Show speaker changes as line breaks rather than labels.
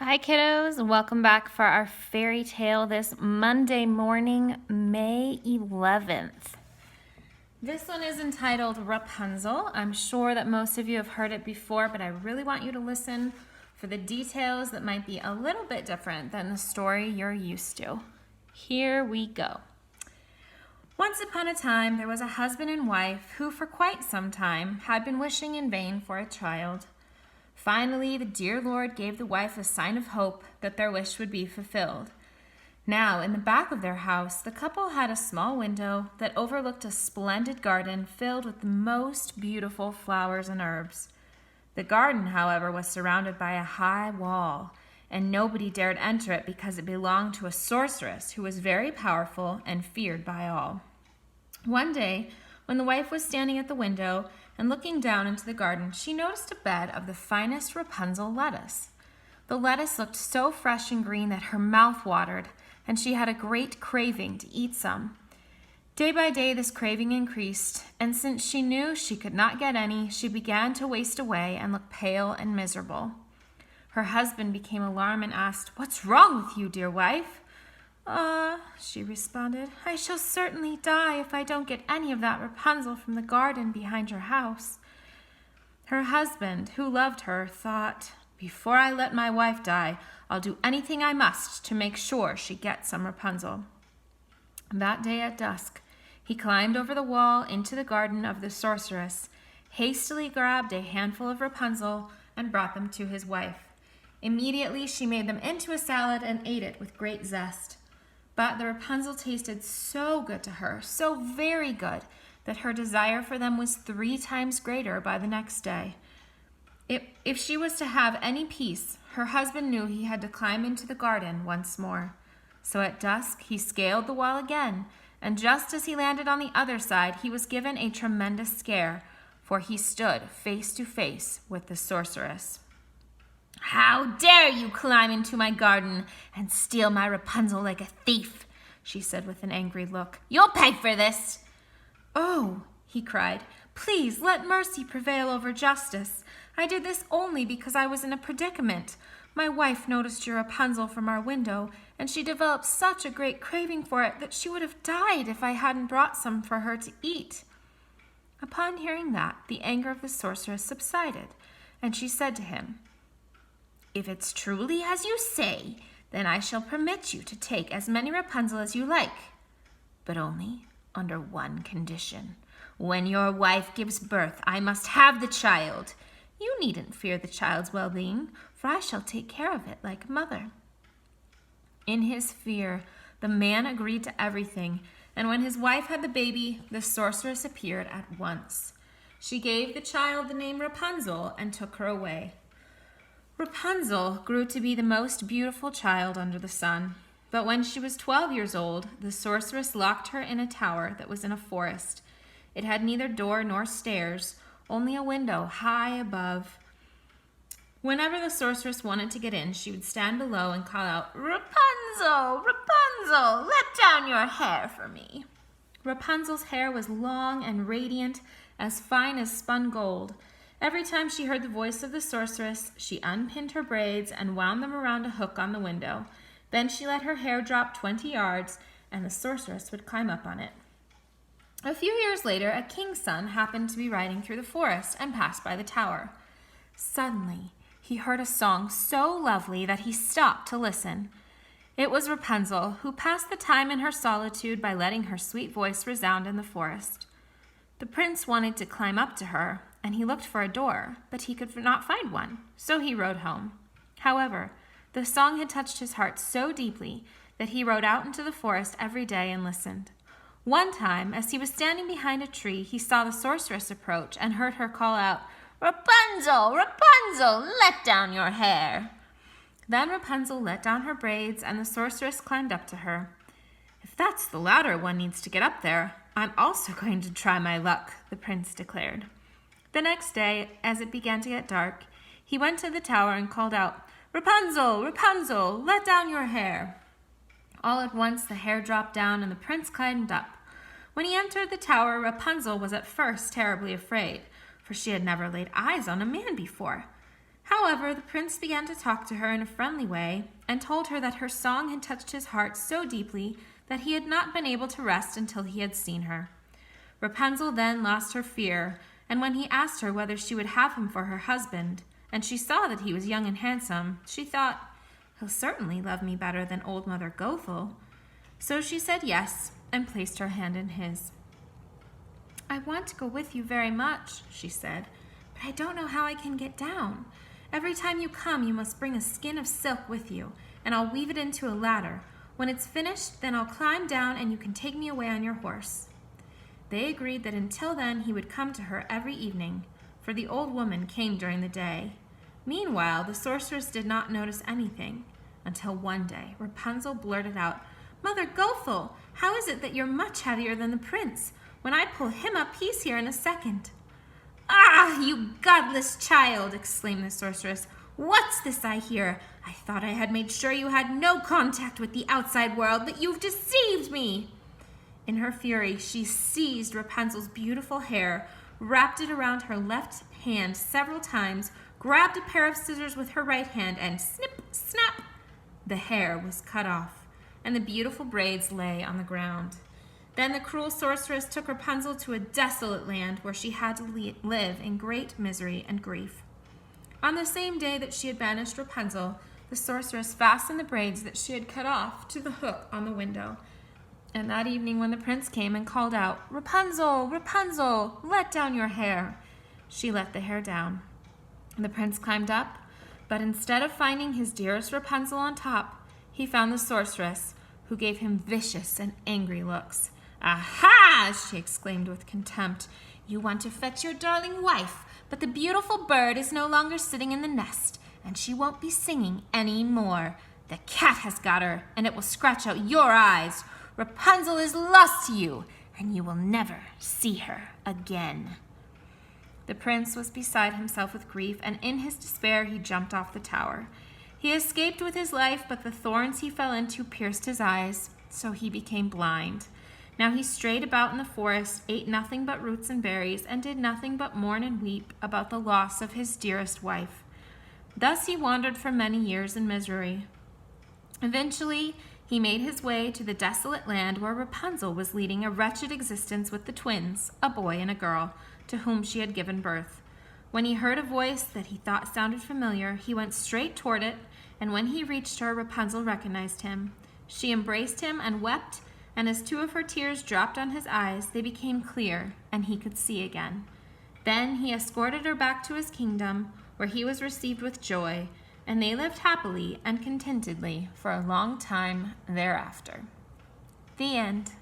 Hi kiddos, welcome back for our fairy tale this Monday morning, May 11th. This one is entitled Rapunzel. I'm sure that most of you have heard it before, but I really want you to listen for the details that might be a little bit different than the story you're used to. Here we go. Once upon a time, there was a husband and wife who for quite some time had been wishing in vain for a child. Finally, the dear Lord gave the wife a sign of hope that their wish would be fulfilled. Now, in the back of their house, the couple had a small window that overlooked a splendid garden filled with the most beautiful flowers and herbs. The garden, however, was surrounded by a high wall, and nobody dared enter it because it belonged to a sorceress who was very powerful and feared by all. One day, when the wife was standing at the window and looking down into the garden, she noticed a bed of the finest Rapunzel lettuce. The lettuce looked so fresh and green that her mouth watered, and she had a great craving to eat some. Day by day, this craving increased, and since she knew she could not get any, she began to waste away and look pale and miserable. Her husband became alarmed and asked, "What's wrong with you, dear wife?" She responded, "I shall certainly die if I don't get any of that Rapunzel from the garden behind your house." Her husband, who loved her, thought, "Before I let my wife die, I'll do anything I must to make sure she gets some Rapunzel." That day at dusk, he climbed over the wall into the garden of the sorceress, hastily grabbed a handful of Rapunzel, and brought them to his wife. Immediately, she made them into a salad and ate it with great zest. But the Rapunzel tasted so good to her, so very good, that her desire for them was 3 times greater by the next day. If she was to have any peace, her husband knew he had to climb into the garden once more. So at dusk, he scaled the wall again, and just as he landed on the other side, he was given a tremendous scare, for he stood face to face with the sorceress. "How dare you climb into my garden and steal my Rapunzel like a thief?" she said with an angry look. "You'll pay for this." "Oh," he cried, "please let mercy prevail over justice. I did this only because I was in a predicament. My wife noticed your Rapunzel from our window, and she developed such a great craving for it that she would have died if I hadn't brought some for her to eat." Upon hearing that, the anger of the sorceress subsided, and she said to him, "If it's truly as you say, then I shall permit you to take as many Rapunzel as you like, but only under one condition. When your wife gives birth, I must have the child. You needn't fear the child's well-being, for I shall take care of it like a mother." In his fear, the man agreed to everything, and when his wife had the baby, the sorceress appeared at once. She gave the child the name Rapunzel and took her away. Rapunzel grew to be the most beautiful child under the sun, but when she was 12 years old, the sorceress locked her in a tower that was in a forest. It had neither door nor stairs, only a window high above. Whenever the sorceress wanted to get in, she would stand below and call out, "Rapunzel, Rapunzel, let down your hair for me." Rapunzel's hair was long and radiant, as fine as spun gold. Every time she heard the voice of the sorceress, she unpinned her braids and wound them around a hook on the window. Then she let her hair drop 20 yards, and the sorceress would climb up on it. A few years later, a king's son happened to be riding through the forest and passed by the tower. Suddenly, he heard a song so lovely that he stopped to listen. It was Rapunzel, who passed the time in her solitude by letting her sweet voice resound in the forest. The prince wanted to climb up to her, and he looked for a door, but he could not find one, so he rode home. However, the song had touched his heart so deeply that he rode out into the forest every day and listened. One time, as he was standing behind a tree, he saw the sorceress approach and heard her call out, "Rapunzel, Rapunzel, let down your hair." Then Rapunzel let down her braids, and the sorceress climbed up to her. "If that's the ladder one needs to get up there, I'm also going to try my luck," the prince declared. The next day, as it began to get dark, he went to the tower and called out, "Rapunzel, Rapunzel, let down your hair." All at once the hair dropped down and the prince climbed up. When he entered the tower, Rapunzel was at first terribly afraid, for she had never laid eyes on a man before. However, the prince began to talk to her in a friendly way and told her that her song had touched his heart so deeply that he had not been able to rest until he had seen her. Rapunzel then lost her fear, and when he asked her whether she would have him for her husband, and she saw that he was young and handsome, she thought, "He'll certainly love me better than old Mother Gothel." So she said yes and placed her hand in his. "I want to go with you very much," she said, "but I don't know how I can get down. Every time you come, you must bring a skin of silk with you, and I'll weave it into a ladder. When it's finished, then I'll climb down and you can take me away on your horse." They agreed that until then he would come to her every evening, for the old woman came during the day. Meanwhile, the sorceress did not notice anything, until one day Rapunzel blurted out, "Mother Gothel, how is it that you're much heavier than the prince? When I pull him up, he's here in a second." "Ah, you godless child!" exclaimed the sorceress. "What's this I hear? I thought I had made sure you had no contact with the outside world, but you've deceived me." In her fury, she seized Rapunzel's beautiful hair, wrapped it around her left hand several times, grabbed a pair of scissors with her right hand, and snip, snap, the hair was cut off, and the beautiful braids lay on the ground. Then the cruel sorceress took Rapunzel to a desolate land where she had to live in great misery and grief. On the same day that she had banished Rapunzel, the sorceress fastened the braids that she had cut off to the hook on the window. And that evening when the prince came and called out, "Rapunzel, Rapunzel, let down your hair," she let the hair down. The prince climbed up, but instead of finding his dearest Rapunzel on top, he found the sorceress, who gave him vicious and angry looks. "Aha!" she exclaimed with contempt. "You want to fetch your darling wife, but the beautiful bird is no longer sitting in the nest, and she won't be singing any more. The cat has got her, and it will scratch out your eyes. Rapunzel is lost to you, and you will never see her again." The prince was beside himself with grief, and in his despair he jumped off the tower. He escaped with his life, but the thorns he fell into pierced his eyes, so he became blind. Now he strayed about in the forest, ate nothing but roots and berries, and did nothing but mourn and weep about the loss of his dearest wife. Thus he wandered for many years in misery. Eventually, he made his way to the desolate land where Rapunzel was leading a wretched existence with the twins, a boy and a girl, to whom she had given birth. When he heard a voice that he thought sounded familiar, he went straight toward it, and when he reached her, Rapunzel recognized him. She embraced him and wept, and as two of her tears dropped on his eyes, they became clear, and he could see again. Then he escorted her back to his kingdom, where he was received with joy, and they lived happily and contentedly for a long time thereafter. The end.